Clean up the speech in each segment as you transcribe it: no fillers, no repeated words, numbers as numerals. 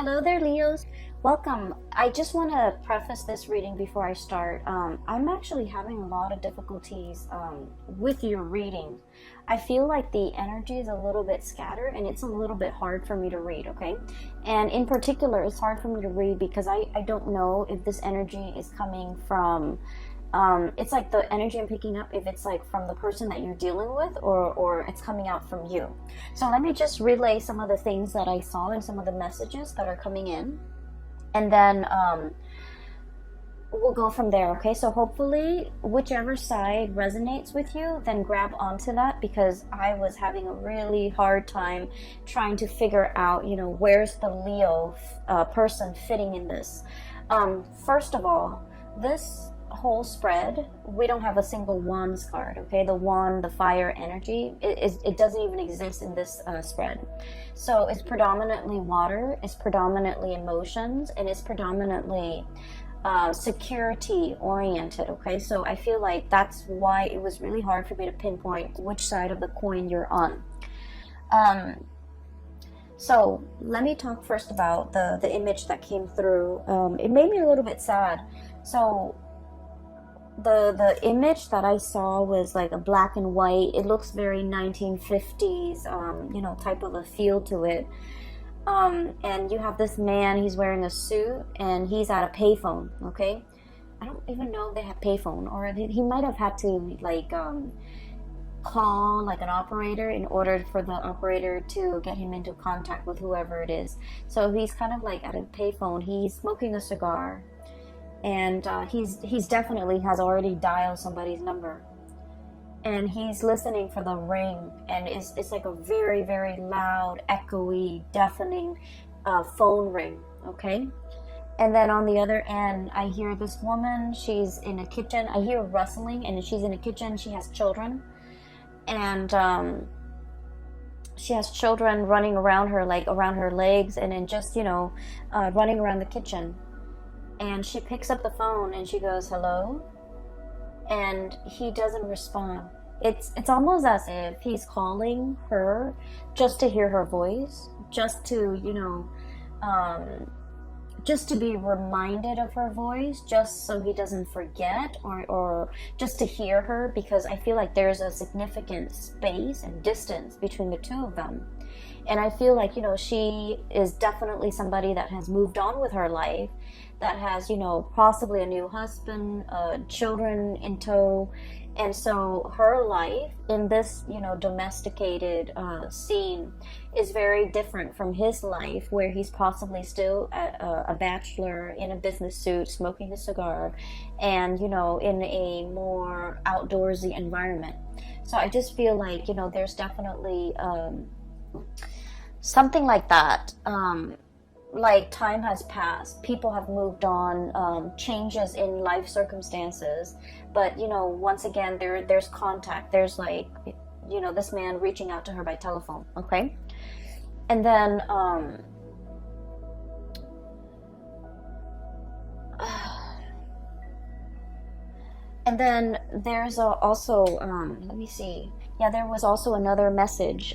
Hello there, Leos. Welcome. I just want to preface this reading before I start. I'm actually having a lot of difficulties with your reading. I feel like the energy is a little bit scattered and it's a little bit hard for me to read, okay? And in particular, it's hard for me to read because I don't know if this energy is coming from it's like the energy I'm picking up, if it's like from the person that you're dealing with or it's coming out from you. So let me just relay some of the things that I saw and some of the messages that are coming in, and then we'll go from there. Okay, so hopefully whichever side resonates with you, then grab onto that, because I was having a really hard time trying to figure out, where's the Leo person fitting in this. First of all, this whole spread, we don't have a single wands card. Okay, the wand, the fire energy, it doesn't even exist in this spread. So it's predominantly water, it's predominantly emotions, and it's predominantly security oriented. Okay, so I feel like that's why it was really hard for me to pinpoint which side of the coin you're on. So let me talk first about the image that came through. It made me a little bit sad. So the image that I saw was like a black and white. It looks very 1950s, type of a feel to it. And you have this man, he's wearing a suit and he's at a payphone, okay? I don't even know if they have payphone, or he might have had to call like an operator in order for the operator to get him into contact with whoever it is. So he's kind of like at a payphone, he's smoking a cigar, and he's definitely has already dialed somebody's number, and he's listening for the ring, and it's like a very, very loud, echoey, deafening phone ring. Okay, and then on the other end, I hear this woman. She's in a kitchen. I hear rustling, and she's in a kitchen. She has children, and she has children running around her, like around her legs, and then just running around the kitchen. And she picks up the phone and she goes, "Hello?" And he doesn't respond. It's almost as if he's calling her just to hear her voice, just to, just to be reminded of her voice, just so he doesn't forget, or just to hear her, because I feel like there's a significant space and distance between the two of them. And I feel like, she is definitely somebody that has moved on with her life, that has, possibly a new husband, children in tow. And so her life in this, domesticated scene is very different from his life, where he's possibly still a bachelor in a business suit, smoking a cigar, and, in a more outdoorsy environment. So I just feel like, there's definitely something like that. Like time has passed, people have moved on, changes in life circumstances, but once again there's contact, there's like this man reaching out to her by telephone. Okay, and then there's also let me see, there was also another message.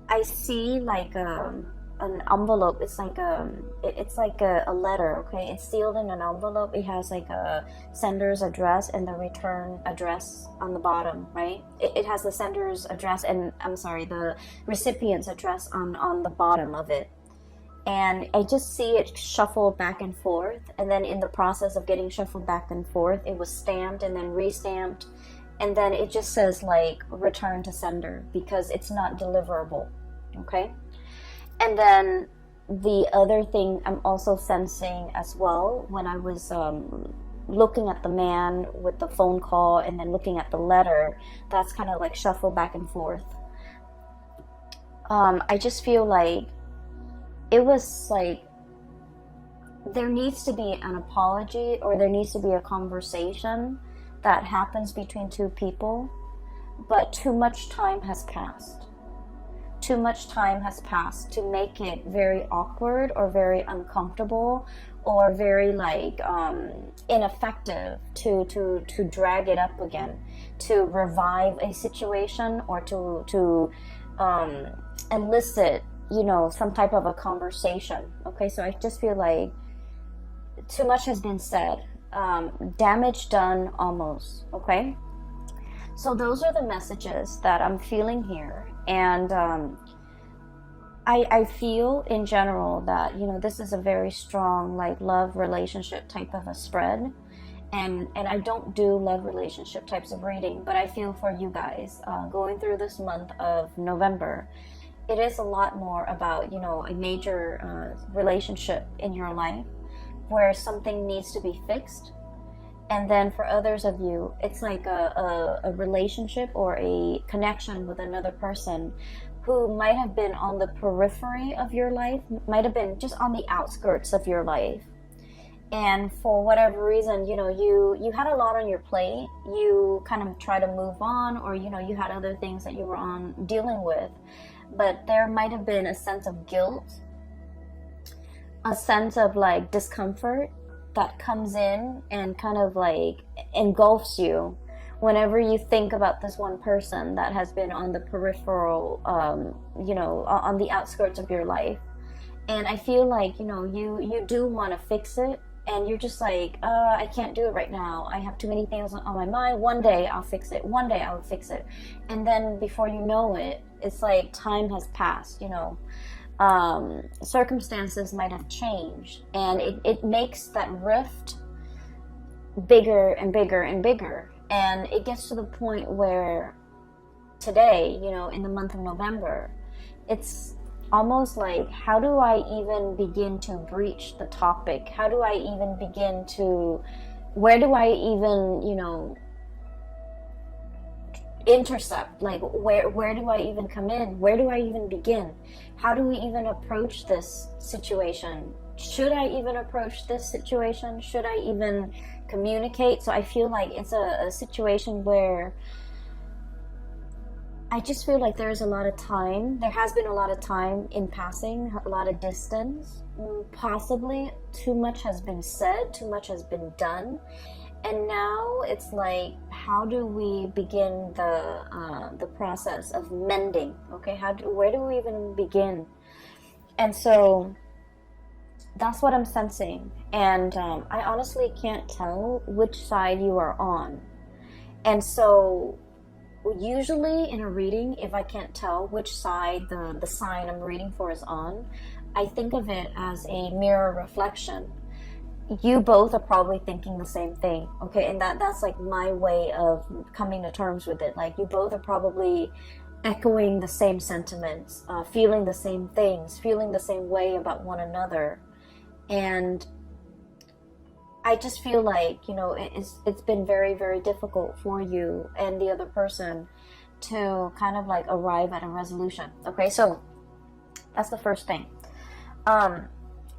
I see like an envelope. It's like a letter. Okay, it's sealed in an envelope. It has like a sender's address and the return address on the bottom, right? It has the sender's address and the recipient's address on the bottom of it. And I just see it shuffled back and forth, and then in the process of getting shuffled back and forth, it was stamped and then re-stamped, and then it just says like return to sender, because it's not deliverable. Okay. And then the other thing I'm also sensing as well, when I was looking at the man with the phone call and then looking at the letter, that's kind of like shuffled back and forth. I just feel like it was like there needs to be an apology, or there needs to be a conversation that happens between two people, but too much time has passed. Too much time has passed to make it very awkward or very uncomfortable or very like ineffective to drag it up again, to revive a situation, or to elicit you know, some type of a conversation. Okay, so I just feel like too much has been said. Damage done almost. Okay, so those are the messages that I'm feeling here. And I feel in general that, you know, this is a very strong like love relationship type of a spread. And I don't do love relationship types of reading, but I feel for you guys going through this month of November, it is a lot more about, you know, a major relationship in your life where something needs to be fixed. And then for others of you, it's like a relationship or a connection with another person who might have been on the periphery of your life, might have been just on the outskirts of your life. And for whatever reason, you know, you had a lot on your plate. You kind of try to move on, or, you know, you had other things that you were on dealing with. But there might have been a sense of guilt, a sense of like discomfort that comes in and kind of like engulfs you whenever you think about this one person that has been on the peripheral, you know, on the outskirts of your life. And I feel like, you know, you do want to fix it. And you're just like, I can't do it right now. I have too many things on my mind. One day I'll fix it. One day I'll fix it. And then before you know it, it's like time has passed, you know. Circumstances might have changed. And it makes that rift bigger and bigger and bigger. And it gets to the point where today, you know, in the month of November, it's almost like, how do I even begin to breach the topic? How do I even begin to, where do I even, you know, intercept? Like, where do I even come in? Where do I even begin? How do we even approach this situation? Should I even approach this situation? Should I even communicate? So I feel like it's a situation where I just feel like there's a lot of time. There has been a lot of time in passing, a lot of distance. Possibly too much has been said, too much has been done. And now it's like, how do we begin the process of mending? Okay, where do we even begin? And so that's what I'm sensing. And I honestly can't tell which side you are on. And so usually in a reading, if I can't tell which side the sign I'm reading for is on, I think of it as a mirror reflection. You both are probably thinking the same thing, okay? And that's like my way of coming to terms with it. Like, you both are probably echoing the same sentiments, feeling the same things, feeling the same way about one another. And I just feel like, you know, it's been very, very difficult for you and the other person to kind of like arrive at a resolution. Okay, so that's the first thing.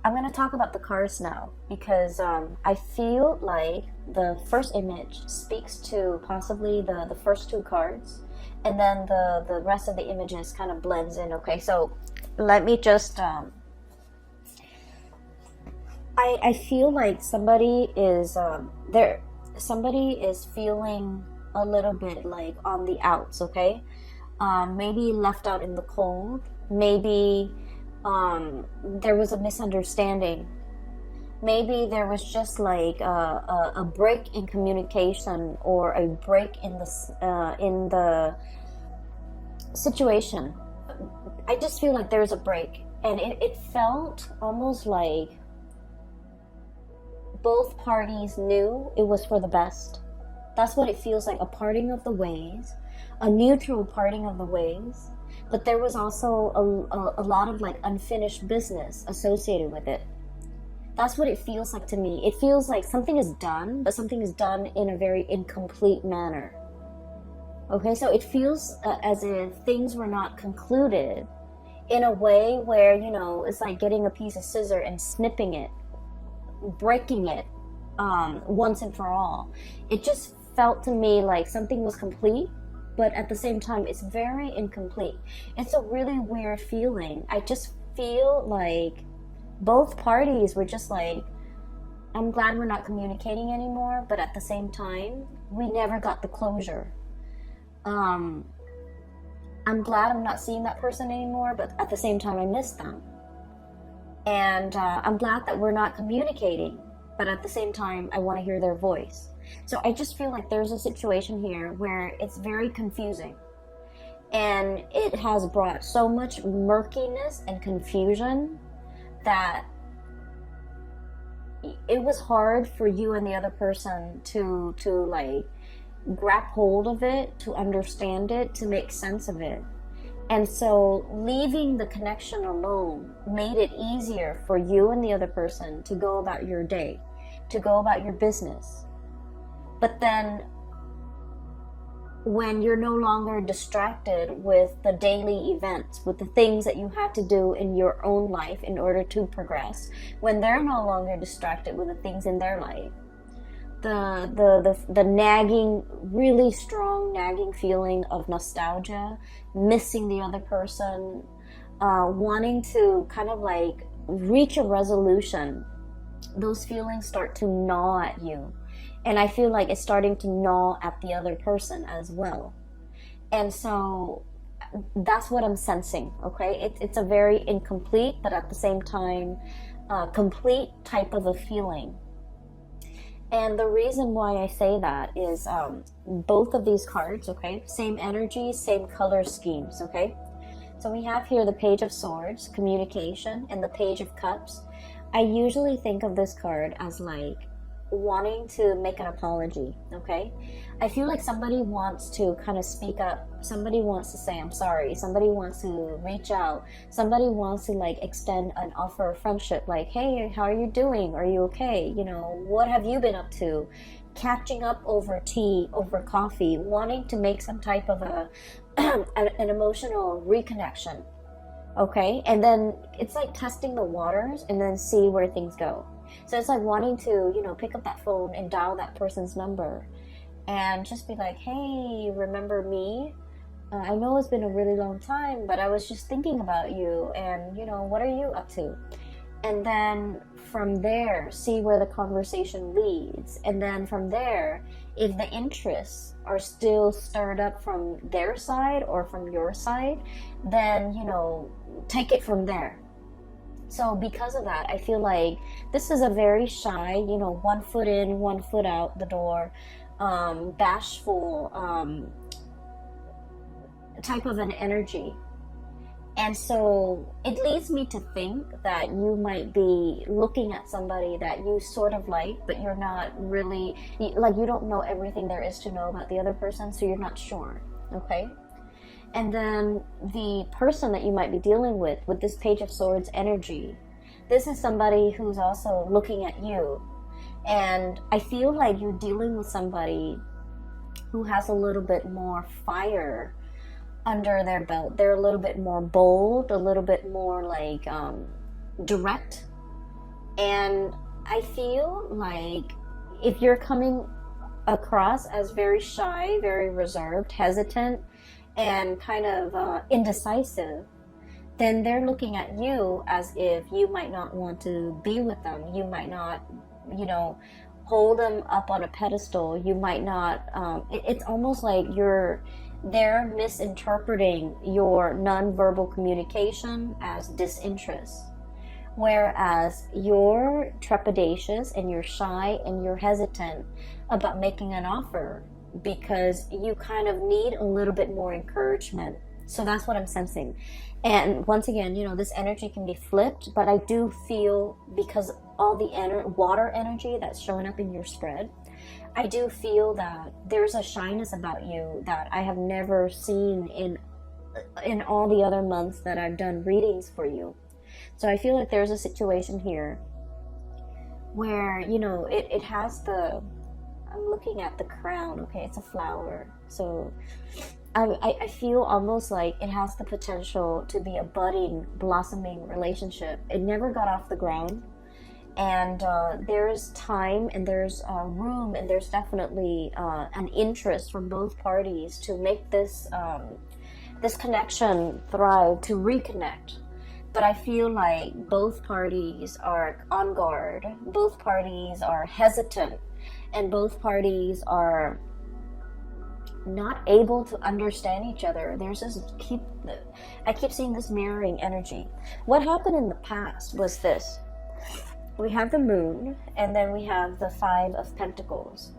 I'm going to talk about the cards now, because I feel like the first image speaks to possibly the first two cards, and then the rest of the images kind of blends in. Okay, so let me just I feel like somebody is feeling a little bit like on the outs, okay? Maybe left out in the cold. Maybe there was a misunderstanding. Maybe there was just like a break in communication, or a break in the situation. I just feel like there's a break, and it felt almost like both parties knew it was for the best. That's what it feels like, a parting of the ways, a neutral parting of the ways. But there was also a lot of like unfinished business associated with it. That's what it feels like to me. It feels like something is done, but something is done in a very incomplete manner. Okay, so it feels as if things were not concluded in a way where, you know, it's like getting a piece of scissor and snipping it, breaking it once and for all. It just felt to me like something was complete, but at the same time it's very incomplete. It's a really weird feeling. I just feel like both parties were just like, I'm glad we're not communicating anymore, but at the same time we never got the closure. I'm glad I'm not seeing that person anymore, but at the same time I miss them. And I'm glad that we're not communicating, but at the same time I want to hear their voice. So I just feel like there's a situation here where it's very confusing, and it has brought so much murkiness and confusion that it was hard for you and the other person to like grab hold of it, to understand it, to make sense of it. And so leaving the connection alone made it easier for you and the other person to go about your day, to go about your business. But then when you're no longer distracted with the daily events, with the things that you have to do in your own life in order to progress, when they're no longer distracted with the things in their life, the nagging, really strong nagging feeling of nostalgia, missing the other person, wanting to kind of like reach a resolution, those feelings start to gnaw at you. And I feel like it's starting to gnaw at the other person as well. And so that's what I'm sensing, okay? It's a very incomplete, but at the same time, complete type of a feeling. And the reason why I say that is both of these cards, okay? Same energy, same color schemes, okay? So we have here the Page of Swords, communication, and the Page of Cups. I usually think of this card as like wanting to make an apology, okay? I feel like somebody wants to kind of speak up. Somebody wants to say, I'm sorry. Somebody wants to reach out. Somebody wants to like extend an offer of friendship, like, hey, how are you doing? Are you okay? You know, what have you been up to? Catching up over tea, over coffee, wanting to make some type of a an emotional reconnection, okay? And then it's like testing the waters and then see where things go. So it's like wanting to, you know, pick up that phone and dial that person's number and just be like, hey, remember me? I know it's been a really long time, but I was just thinking about you, and, you know, what are you up to? And then from there, see where the conversation leads. And then from there, if the interests are still stirred up from their side or from your side, then, you know, take it from there. So because of that, I feel like this is a very shy, you know, 1 foot in, 1 foot out the door, bashful type of an energy. And so it leads me to think that you might be looking at somebody that you sort of like, but you're not really, like, you don't know everything there is to know about the other person, so you're not sure, okay? And then the person that you might be dealing with this Page of Swords energy, this is somebody who's also looking at you. And I feel like you're dealing with somebody who has a little bit more fire under their belt. They're a little bit more bold, a little bit more like direct. And I feel like if you're coming across as very shy, very reserved, hesitant, and kind of indecisive, then they're looking at you as if you might not want to be with them. You might not, you know, hold them up on a pedestal. You might not, it's almost like they're misinterpreting your nonverbal communication as disinterest. Whereas you're trepidatious and you're shy and you're hesitant about making an offer because you kind of need a little bit more encouragement. So that's what I'm sensing. And once again, you know, this energy can be flipped, but I do feel, because all the water energy that's showing up in your spread, I do feel that there's a shyness about you that I have never seen in all the other months that I've done readings for you. So I feel like there's a situation here where, you know, it has I'm looking at the crown, okay, it's a flower. So I feel almost like it has the potential to be a budding, blossoming relationship. It never got off the ground. And there's time and there's room and there's definitely an interest from both parties to make this connection thrive, to reconnect. But I feel like both parties are on guard, both parties are hesitant, and both parties are not able to understand each other. There's this I keep seeing this mirroring energy. What happened in the past was this. We have the moon, and then we have the 5 of Pentacles.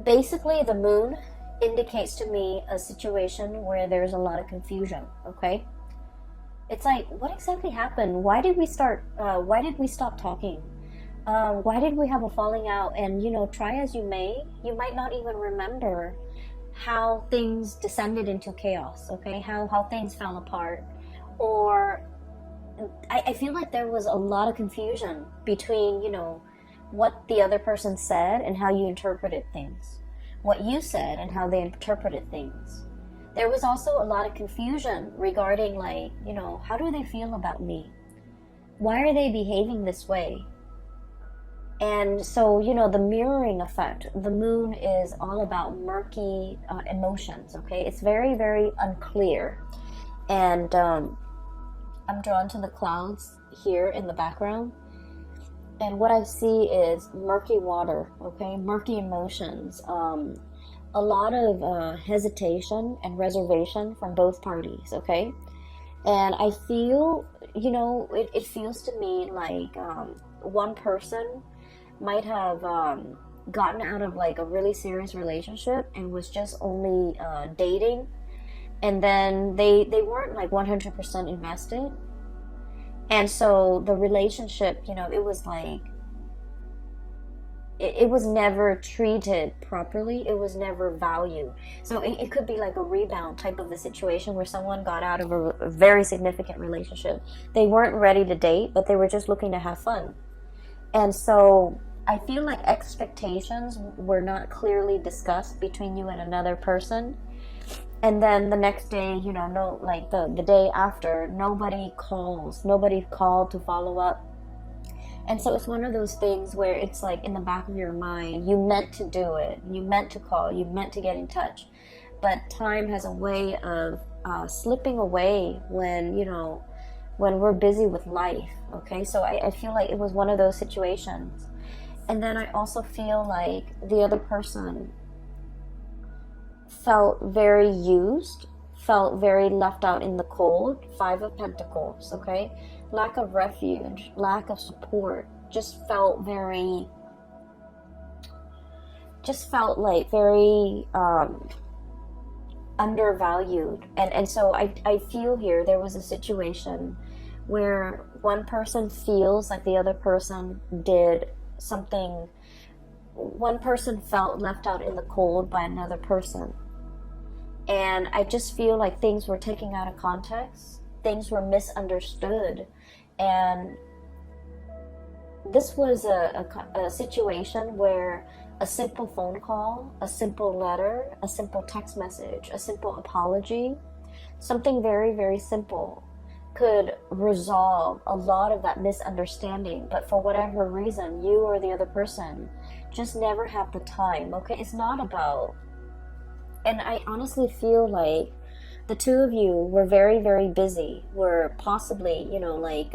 Basically, the moon indicates to me a situation where there's a lot of confusion, okay? It's like, what exactly happened? Why did we stop talking? Why did we have a falling out? And, you know, try as you may, you might not even remember how things descended into chaos, okay? How things fell apart. Or I feel like there was a lot of confusion between, you know, what the other person said and how you interpreted things. What you said and how they interpreted things. There was also a lot of confusion regarding, like, you know, how do they feel about me? Why are they behaving this way? And so, you know, the mirroring effect, the moon is all about murky emotions, okay? It's very, very unclear. And I'm drawn to the clouds here in the background. And what I see is murky water, okay? Murky emotions. A lot of hesitation and reservation from both parties, okay? And I feel, you know, it feels to me like one person might have gotten out of like a really serious relationship and was just only dating, and then they weren't like 100% invested. And so the relationship, you know, it was like, it was never treated properly. It was never valued. So it could be like a rebound type of a situation where someone got out of a very significant relationship. They weren't ready to date, but they were just looking to have fun. And so I feel like expectations were not clearly discussed between you and another person. And then the next day, you know, the day after, nobody called to follow up. And so it's one of those things where it's like in the back of your mind, you meant to do it, you meant to call, you meant to get in touch. But time has a way of slipping away when, you know, when we're busy with life, okay? So I feel like it was one of those situations. And then I also feel like the other person felt very used, felt very left out in the cold. 5 of Pentacles, okay? Lack of refuge, lack of support, just felt very undervalued. And so I feel here there was a situation where one person feels like the other person did something. One person felt left out in the cold by another person. And I just feel like things were taken out of context. Things were misunderstood. And this was a situation where a simple phone call, a simple letter, a simple text message, a simple apology, something very, very simple could resolve a lot of that misunderstanding. But for whatever reason, you or the other person just never have the time, okay? It's not about, and I honestly feel like the two of you were very, very busy, were possibly, you know, like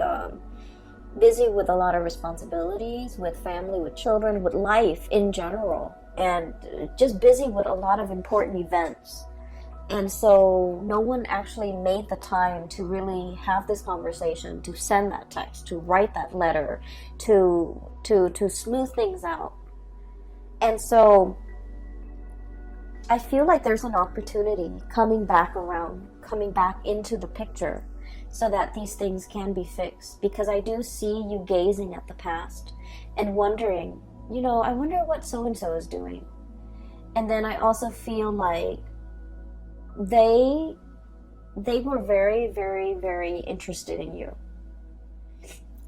busy with a lot of responsibilities, with family, with children, with life in general, and just busy with a lot of important events. And so no one actually made the time to really have this conversation, to send that text, to write that letter, to smooth things out. And so I feel like there's an opportunity coming back into the picture so that these things can be fixed. Because I do see you gazing at the past and wondering, you know, I wonder what so-and-so is doing. And then I also feel like they were very, very, very interested in you.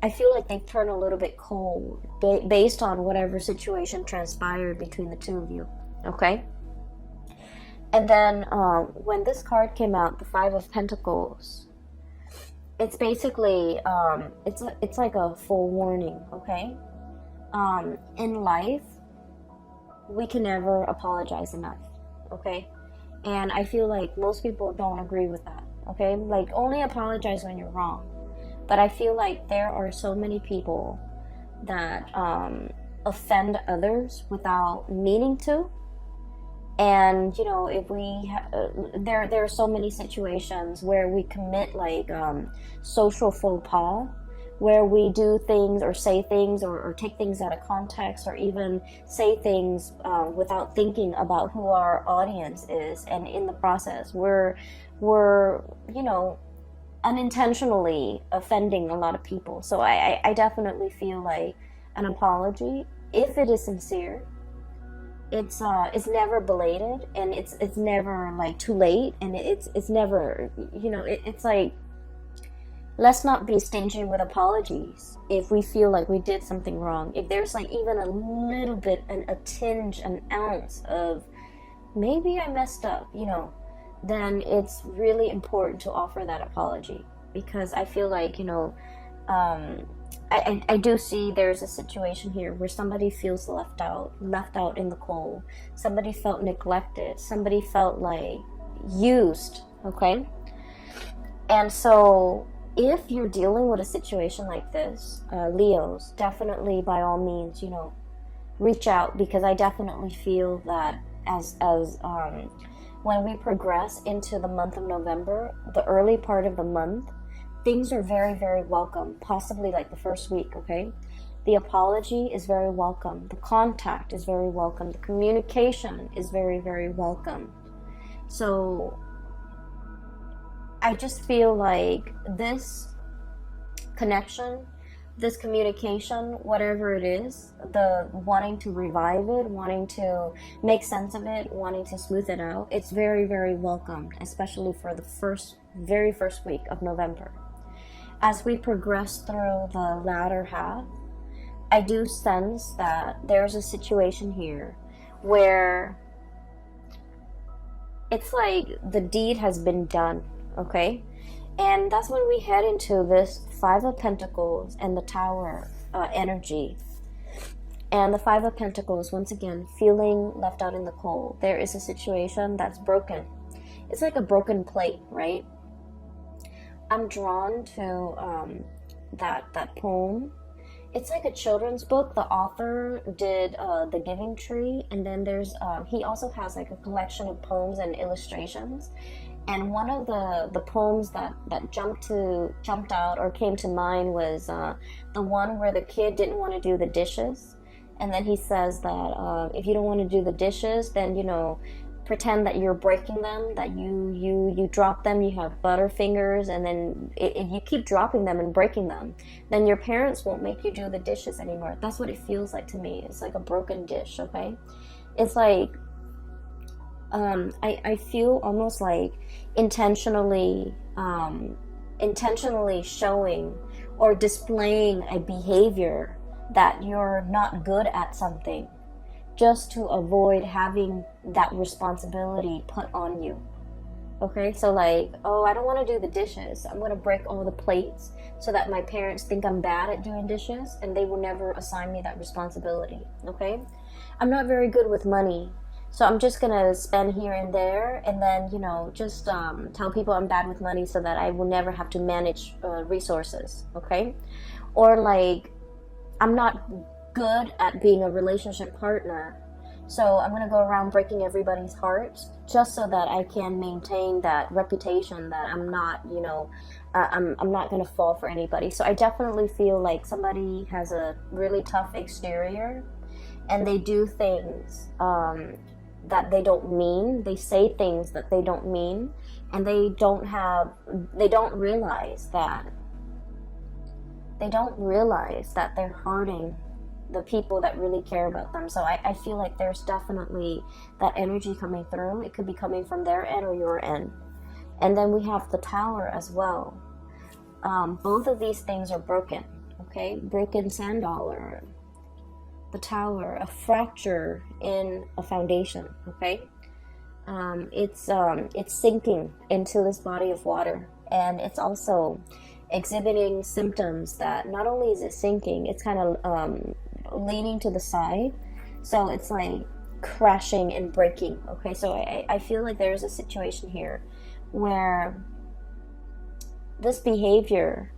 I feel like they turned a little bit cold based on whatever situation transpired between the two of you, okay? And then when this card came out, the 5 of Pentacles, it's basically, it's like a full warning, okay? In life, we can never apologize enough, okay? And I feel like most people don't agree with that, okay? Like, only apologize when you're wrong. But I feel like there are so many people that offend others without meaning to. And, you know, if we there are so many situations where we commit like social faux pas, where we do things or say things or take things out of context, or even say things without thinking about who our audience is, and in the process we're you know, unintentionally offending a lot of people. So I definitely feel like an apology, if it is sincere, it's never belated, and it's never like too late, and it's never, you know, it's like, let's not be stingy with apologies if we feel like we did something wrong. If there's like even a little bit, a tinge, an ounce of maybe I messed up, you know, then it's really important to offer that apology. Because I feel like, you know, I do see there's a situation here where somebody feels left out in the cold. Somebody felt neglected. Somebody felt like used, okay? And so if you're dealing with a situation like this, Leos, definitely by all means, you know, reach out, because I definitely feel that as when we progress into the month of November, the early part of the month, things are very, very welcome, possibly like the first week, okay? The apology is very welcome. The contact is very welcome. The communication is very, very welcome. So I just feel like this connection, this communication, whatever it is, the wanting to revive it, wanting to make sense of it, wanting to smooth it out, it's very, very welcome, especially for the very first week of November. As we progress through the latter half, I do sense that there's a situation here where it's like the deed has been done, okay? And that's when we head into this Five of Pentacles and the Tower energy. And the Five of Pentacles, once again, feeling left out in the cold. There is a situation that's broken. It's like a broken plate, right? I'm drawn to that poem. It's like a children's book. The author did The Giving Tree, and then there's he also has like a collection of poems and illustrations. And one of the poems that jumped out or came to mind was the one where the kid didn't want to do the dishes, and then he says that if you don't want to do the dishes, then, you know, pretend that you're breaking them, that you drop them, you have butter fingers, and then if you keep dropping them and breaking them, then your parents won't make you do the dishes anymore. That's what it feels like to me. It's like a broken dish, okay? It's like I feel almost like intentionally showing or displaying a behavior that you're not good at something, just to avoid having that responsibility put on you. Okay, so like, oh, I don't want to do the dishes. I'm going to break all the plates so that my parents think I'm bad at doing dishes, and they will never assign me that responsibility. Okay, I'm not very good with money, so I'm just going to spend here and there, and then, you know, just tell people I'm bad with money so that I will never have to manage resources. Okay, or like, I'm not good at being a relationship partner, so I'm gonna go around breaking everybody's hearts just so that I can maintain that reputation that I'm not, you know, I'm not gonna fall for anybody. So I definitely feel like somebody has a really tough exterior, and they do things that they don't mean. They say things that they don't mean, and they don't realize that they're hurting the people that really care about them. So I feel like there's definitely that energy coming through. It could be coming from their end or your end. And then we have the Tower as well. Both of these things are broken, okay? Broken sand dollar, the Tower, a fracture in a foundation, okay? It's sinking into this body of water, and it's also exhibiting symptoms that not only is it sinking, it's kind of leaning to the side, so it's like crashing and breaking. Okay, so I feel like there's a situation here where this behavior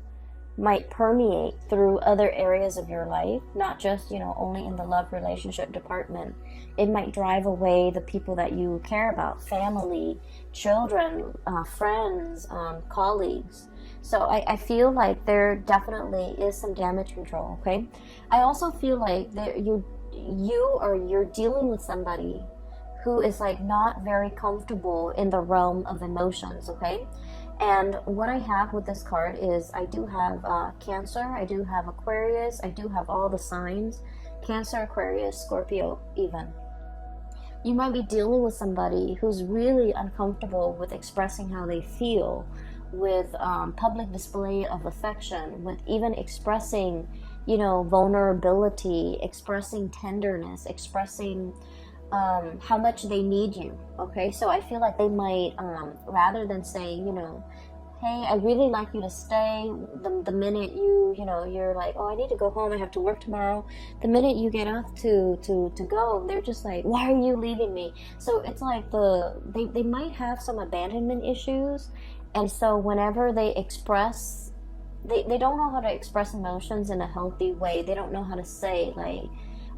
might permeate through other areas of your life, not just, you know, only in the love relationship department. It might drive away the people that you care about, family, children, friends, colleagues. So I feel like there definitely is some damage control, okay? I also feel like you're dealing with somebody who is like not very comfortable in the realm of emotions, okay? And what I have with this card is I do have Cancer, I do have Aquarius, I do have all the signs, Cancer, Aquarius, Scorpio even. You might be dealing with somebody who's really uncomfortable with expressing how they feel, with public display of affection, with even expressing, you know, vulnerability, expressing tenderness, expressing how much they need you, okay? So I feel like they might, rather than saying, you know, hey, I really like you to stay, the minute you know, you're like, oh, I need to go home, I have to work tomorrow, the minute you get up to go, they're just like, why are you leaving me? So it's like they might have some abandonment issues, and so whenever they express, they don't know how to express emotions in a healthy way. They don't know how to say, like,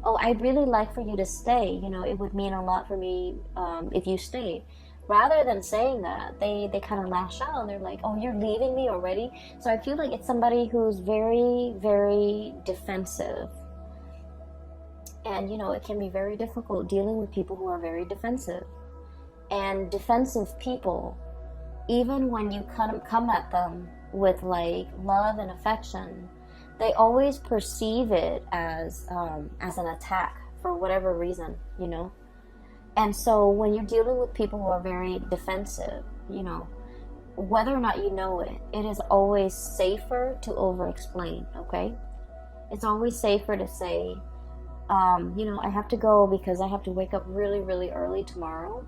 oh, I'd really like for you to stay, you know, it would mean a lot for me if you stayed. Rather than saying that, they kind of lash out and they're like, oh, you're leaving me already? So I feel like it's somebody who's very, very defensive. And, you know, it can be very difficult dealing with people who are very defensive. And defensive people, even when you come at them with like love and affection, they always perceive it as an attack for whatever reason, you know? And so when you're dealing with people who are very defensive, you know, whether or not you know it, it is always safer to over-explain, okay? It's always safer to say, you know, I have to go because I have to wake up really, really early tomorrow,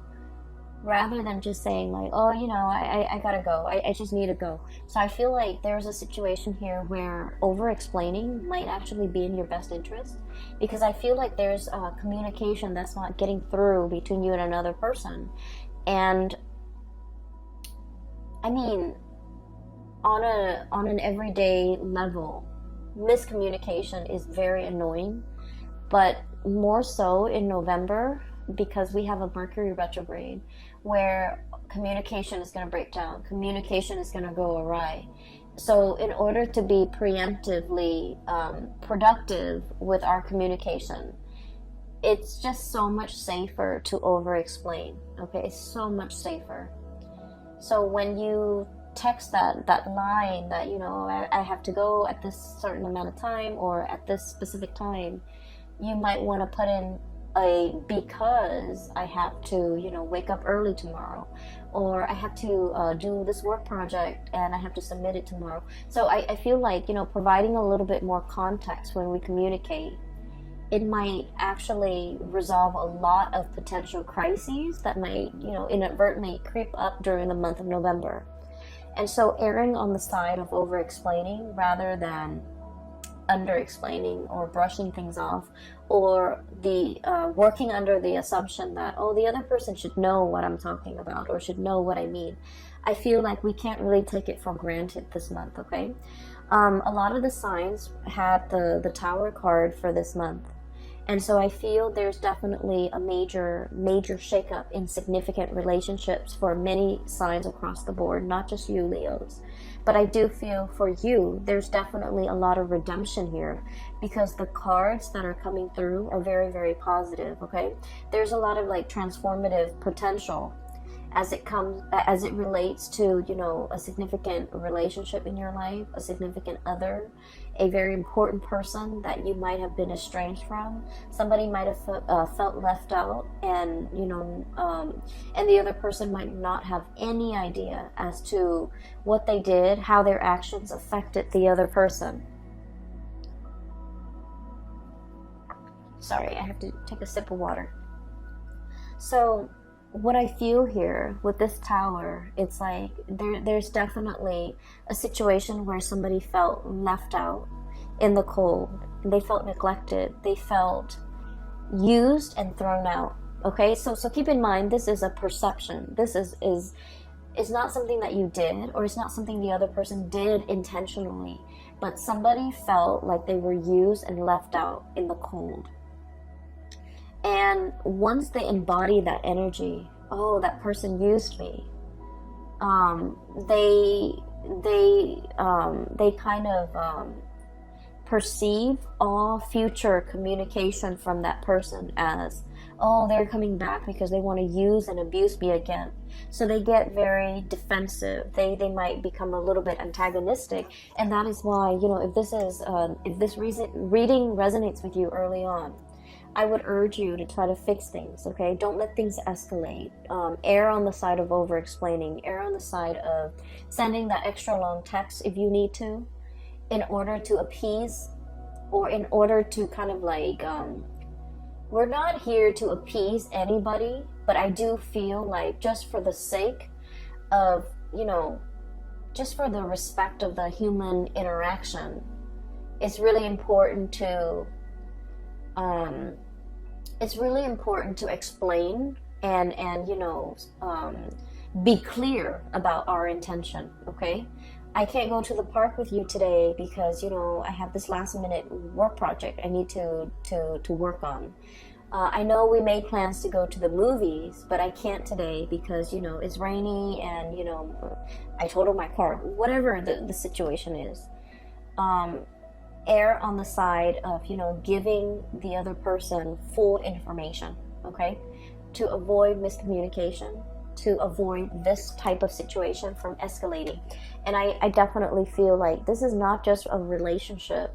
rather than just saying like, oh, you know, I gotta go, I just need to go. So I feel like there's a situation here where over-explaining might actually be in your best interest, because I feel like there's communication that's not getting through between you and another person. And I mean, on an everyday level, miscommunication is very annoying, but more so in November, because we have a Mercury retrograde where communication is going to break down, communication is going to go awry. So in order to be preemptively productive with our communication, it's just so much safer to over-explain, okay? It's so much safer. So when you text that line that, you know, I have to go at this certain amount of time or at this specific time, you might want to put in because I have to, you know, wake up early tomorrow, or I have to do this work project and I have to submit it tomorrow. So I feel like, you know, providing a little bit more context when we communicate, it might actually resolve a lot of potential crises that might, you know, inadvertently creep up during the month of November. And so erring on the side of over-explaining rather than under-explaining or brushing things off, or the working under the assumption that, oh, the other person should know what I'm talking about or should know what I mean. I feel like we can't really take it for granted this month, okay? A lot of the signs had the Tower card for this month. And so I feel there's definitely a major shakeup in significant relationships for many signs across the board, not just you, Leos. But I do feel for you, there's definitely a lot of redemption here, because the cards that are coming through are very, very positive, okay? There's a lot of like transformative potential as it relates to, you know, a significant relationship in your life, a significant other, a very important person that you might have been estranged from. Somebody might have felt left out, and, you know, and the other person might not have any idea as to what they did, how their actions affected the other person. Sorry, I have to take a sip of water. So what I feel here with this Tower, it's like there's definitely a situation where somebody felt left out in the cold, and they felt neglected, they felt used and thrown out, okay? So keep in mind, this is a perception. This is It's not something that you did, or it's not something the other person did intentionally, but somebody felt like they were used and left out in the cold. And once they embody that energy, oh, that person used me, they kind of perceive all future communication from that person as, oh, they're coming back because they want to use and abuse me again. So they get very defensive. They might become a little bit antagonistic, and that is why, you know, if this reading resonates with you early on, I would urge you to try to fix things, okay? Don't let things escalate. Err on the side of over-explaining. Err on the side of sending that extra long text if you need to, in order to appease, or in order to kind of like, we're not here to appease anybody, but I do feel like just for the sake of, you know, just for the respect of the human interaction, it's really important to explain and you know, be clear about our intention, okay? I can't go to the park with you today because, you know, I have this last minute work project I need to work on. I know we made plans to go to the movies, but I can't today because, you know, it's rainy and, you know, I totaled my car, whatever the situation is. Err on the side of, you know, giving the other person full information, okay? To avoid miscommunication, to avoid this type of situation from escalating. And I definitely feel like this is not just a relationship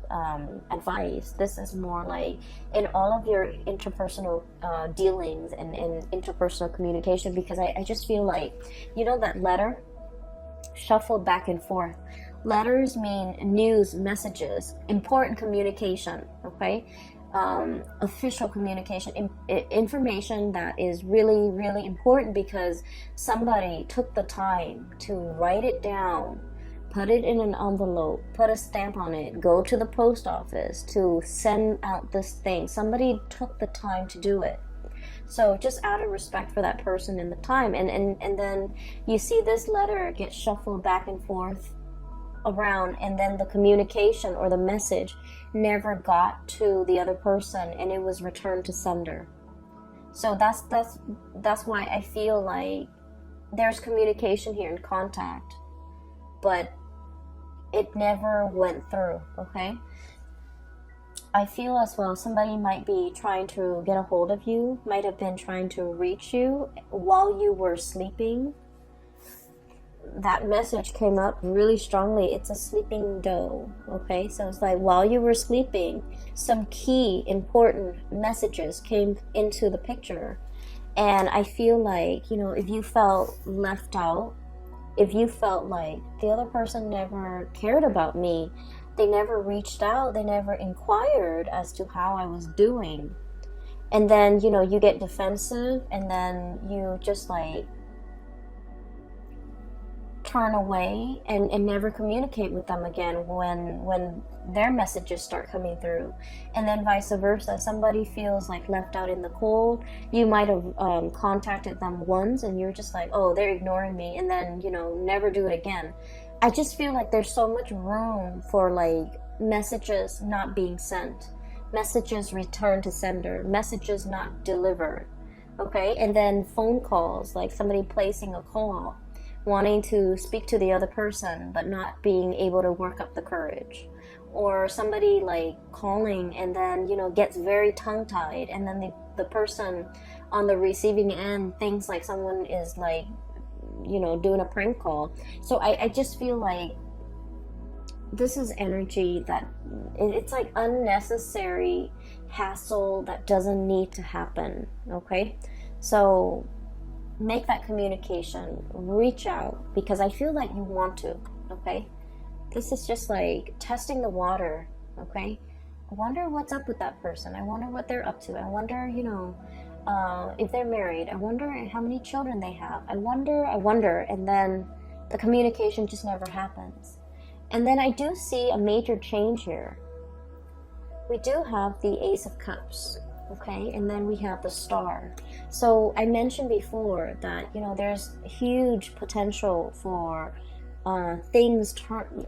advice. This is more like in all of your interpersonal dealings and interpersonal communication, because I just feel like, you know, that letter shuffled back and forth. Letters mean news, messages, important communication, okay? Official communication, information that is really, really important because somebody took the time to write it down, put it in an envelope, put a stamp on it, go to the post office to send out this thing. Somebody took the time to do it. So just out of respect for that person and the time, and then you see this letter get shuffled back and forth around, and then the communication or the message never got to the other person and it was returned to sender. So that's why I feel like there's communication here and contact, but it never went through, okay? I feel as well somebody might be trying to get a hold of you, might have been trying to reach you while you were sleeping. That message came up really strongly. It's a sleeping doe, okay? So it's like while you were sleeping, some key important messages came into the picture. And I feel like, you know, if you felt left out, if you felt like the other person never cared about me, they never reached out, they never inquired as to how I was doing, and then, you know, you get defensive and then you just like turn away and never communicate with them again when their messages start coming through. And then vice versa, somebody feels like left out in the cold. You might have contacted them once and you're just like, oh, they're ignoring me, and then, you know, never do it again. I just feel like there's so much room for like messages not being sent, messages returned to sender, messages not delivered, okay? And then phone calls, like somebody placing a call, wanting to speak to the other person but not being able to work up the courage, or somebody like calling and then, you know, gets very tongue-tied, and then the person on the receiving end thinks like someone is like, you know, doing a prank call. So I just feel like this is energy that it's like unnecessary hassle that doesn't need to happen, okay? So make that communication, reach out, because I feel like you want to, okay? This is just like testing the water, okay? I wonder what's up with that person. I wonder what they're up to. I wonder, you know, if they're married. I wonder how many children they have. I wonder, and then the communication just never happens. And then I do see a major change here. We do have the Ace of Cups. okay? And then we have the Star. So I mentioned before that, you know, there's huge potential for things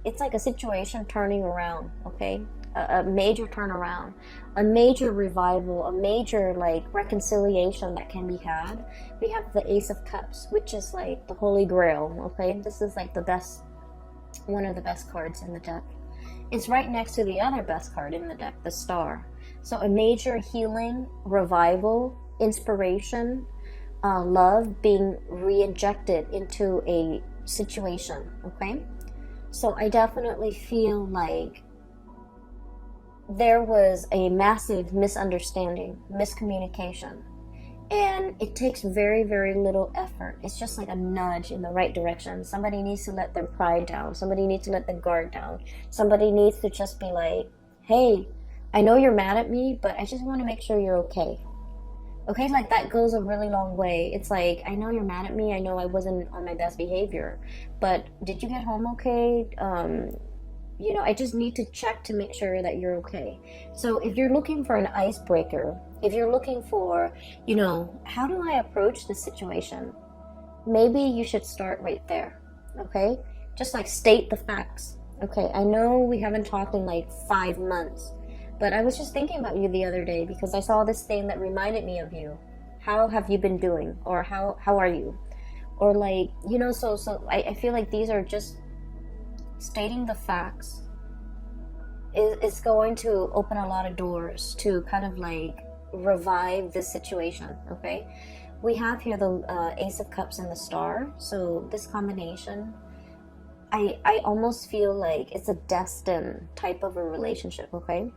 it's like a situation turning around, okay? A major turnaround, a major revival, a major like reconciliation that can be had. We have the Ace of Cups, which is like the Holy Grail, okay? This is like the best, one of the best cards in the deck. It's right next to the other best card in the deck, the Star. So a major healing, revival, inspiration, love being re-injected into a situation, okay? So I definitely feel like there was a massive misunderstanding, miscommunication, and it takes very, very little effort. It's just like a nudge in the right direction. Somebody needs to let their pride down. Somebody needs to let their guard down. Somebody needs to just be like, hey, I know you're mad at me, but I just want to make sure you're okay. Okay, like that goes a really long way. It's like, I know you're mad at me. I know I wasn't on my best behavior, but did you get home okay? You know, I just need to check to make sure that you're okay. So if you're looking for an icebreaker, if you're looking for, you know, how do I approach this situation? Maybe you should start right there, okay? Just like state the facts. Okay, I know we haven't talked in like 5 months, but I was just thinking about you the other day because I saw this thing that reminded me of you. How have you been doing? Or how are you? Or like, you know, so I feel like these are just stating the facts is going to open a lot of doors to kind of like revive this situation, okay? We have here the Ace of Cups and the Star. So this combination, I almost feel like it's a destined type of a relationship, okay?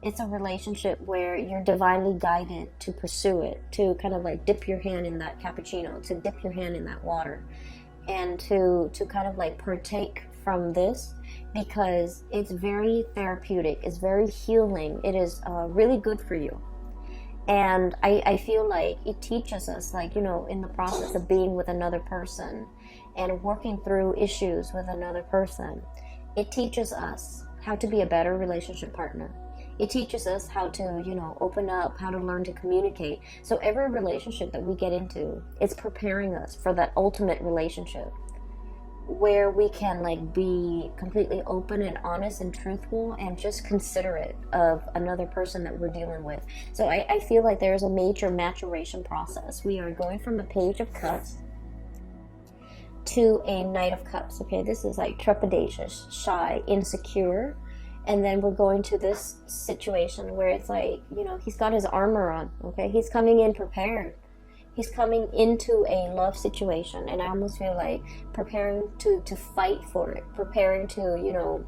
It's a relationship where you're divinely guided to pursue it, to kind of like dip your hand in that cappuccino, to dip your hand in that water, and to kind of like partake from this, because it's very therapeutic, it's very healing, it is really good for you. And I feel like it teaches us, like, you know, in the process of being with another person and working through issues with another person, it teaches us how to be a better relationship partner. It teaches us how to, you know, open up, how to learn to communicate. So every relationship that we get into, it's preparing us for that ultimate relationship where we can like be completely open and honest and truthful and just considerate of another person that we're dealing with. So I feel like there's a major maturation process. We are going from a Page of Cups to a Knight of Cups. Okay, this is like trepidatious, shy, insecure. And then we're going to this situation where it's like, you know, he's got his armor on, okay? He's coming in prepared. He's coming into a love situation, and I almost feel like preparing to fight for it, preparing to, you know,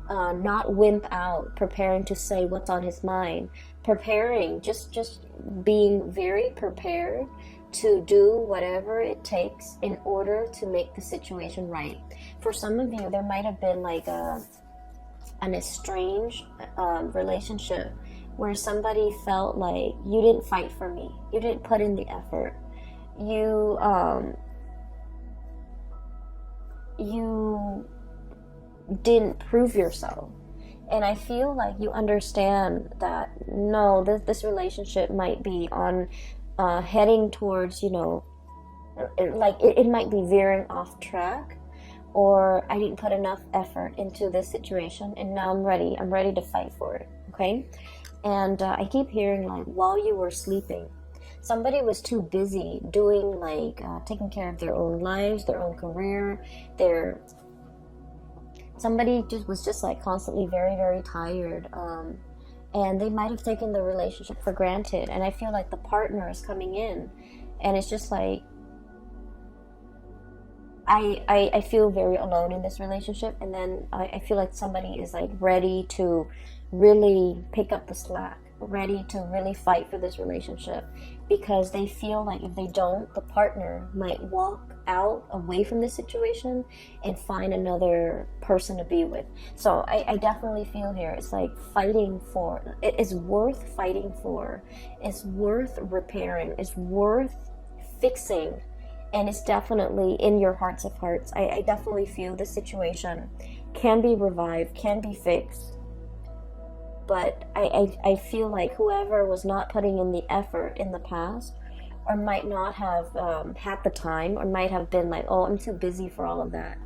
not wimp out, preparing to say what's on his mind, preparing, just being very prepared to do whatever it takes in order to make the situation right. For some of you, there might have been like an estranged relationship where somebody felt like you didn't fight for me, you didn't put in the effort, you didn't prove yourself. And I feel like you understand that no, this relationship might be on heading towards, you know, it might be veering off track, or I didn't put enough effort into this situation, and now I'm ready to fight for it, okay? And I keep hearing like, while you were sleeping, somebody was too busy doing like taking care of their own lives, their own career, somebody was just like constantly very, very tired, and they might have taken the relationship for granted. And I feel like the partner is coming in, and it's just like, I feel very alone in this relationship, and then I feel like somebody is like ready to really pick up the slack, ready to really fight for this relationship, because they feel like if they don't, the partner might walk out away from this situation and find another person to be with. So I definitely feel here it's like fighting for, it is worth fighting for, it's worth repairing, it's worth fixing, and it's definitely in your hearts of hearts. I definitely feel this situation can be revived, can be fixed, but I feel like whoever was not putting in the effort in the past, or might not have had the time, or might have been like, oh, I'm too busy for all of that.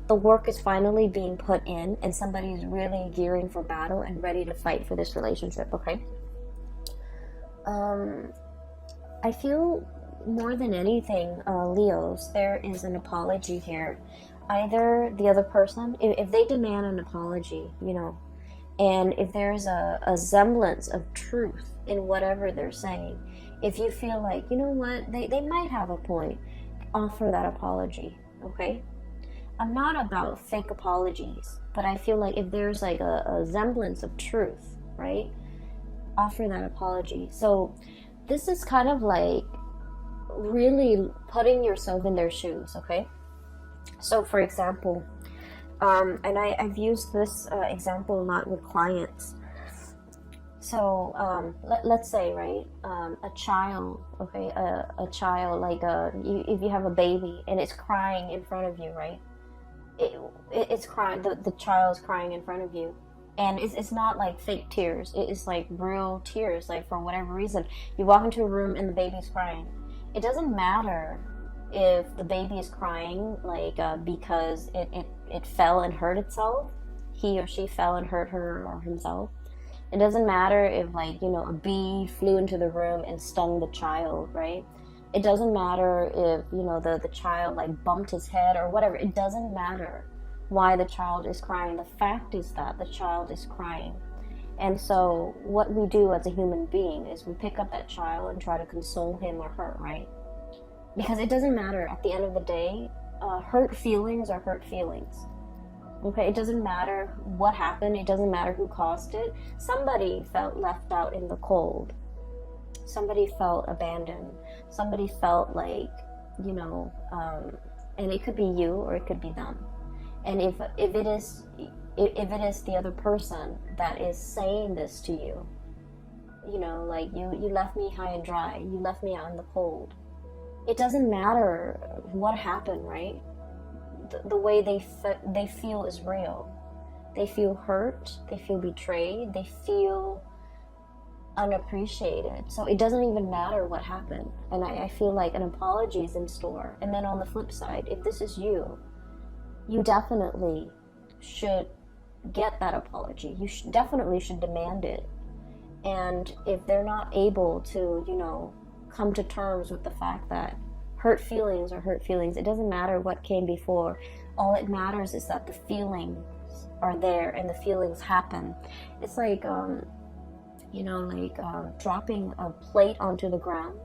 The work is finally being put in, and somebody is really gearing for battle and ready to fight for this relationship, okay? I feel more than anything, Leos, there is an apology here. Either the other person, if they demand an apology, you know, and if there's a semblance of truth in whatever they're saying, if you feel like, you know what, they might have a point, offer that apology, okay? I'm not about fake apologies, but I feel like if there's like a semblance of truth, right, offer that apology. So this is kind of like really putting yourself in their shoes, okay? So for example, and I've used this example a lot with clients. So let's say, right, a child, okay, a child, like if you have a baby and it's crying in front of you, right, it's crying, the child's crying in front of you, and it's not like fake tears, it's like real tears, like for whatever reason, you walk into a room and the baby's crying. It doesn't matter if the baby is crying like because it fell and hurt itself, he or she fell and hurt her or himself. It doesn't matter if, like, you know, a bee flew into the room and stung the child, right? It doesn't matter if, you know, the child like bumped his head or whatever. It doesn't matter why the child is crying. The fact is that the child is crying. And so what we do as a human being is we pick up that child and try to console him or her, right? Because it doesn't matter at the end of the day. Hurt feelings are hurt feelings. Okay, it doesn't matter what happened. It doesn't matter who caused it. Somebody felt left out in the cold. Somebody felt abandoned. Somebody felt like, you know, and it could be you or it could be them. And if it is the other person that is saying this to you, you know, like you left me high and dry. You left me out in the cold. It doesn't matter what happened, right? The way they feel is real. They feel hurt. They feel betrayed. They feel unappreciated. So it doesn't even matter what happened. And I feel like an apology is in store. And then on the flip side, if this is you, you definitely should get that apology. You definitely should demand it. And if they're not able to, you know, come to terms with the fact that hurt feelings are hurt feelings, it doesn't matter what came before. All it matters is that the feelings are there and the feelings happen. It's like, you know, like dropping a plate onto the ground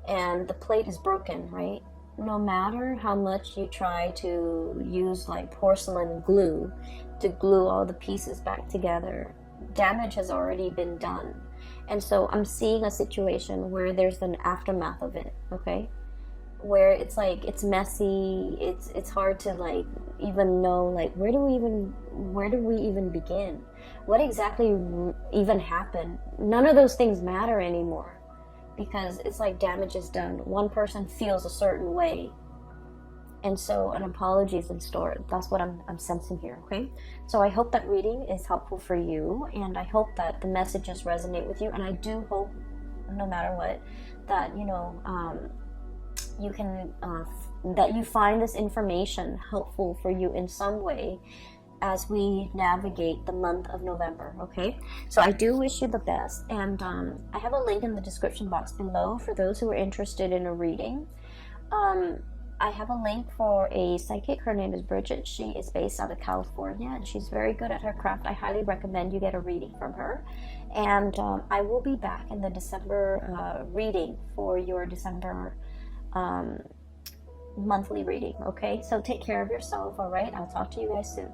and the plate is broken, right? No matter how much you try to use like porcelain glue to glue all the pieces back together, damage has already been done. And so I'm seeing a situation where there's an aftermath of it, okay? Where it's like, it's messy, it's hard to like even know, like, where do we even begin? What exactly even happened? None of those things matter anymore, because it's like damage is done. One person feels a certain way, and so an apology is in store. That's what I'm sensing here, okay? So I hope that reading is helpful for you, and I hope that the messages resonate with you, and I do hope, no matter what, that, you know, you can that you find this information helpful for you in some way as we navigate the month of November, okay? So I do wish you the best, and I have a link in the description box below for those who are interested in a reading. I have a link for a psychic. Her name is Bridget. She is based out of California, and she's very good at her craft. I highly recommend you get a reading from her. And I will be back in the December reading for your December monthly reading, okay? So take care of yourself, all right? I'll talk to you guys soon.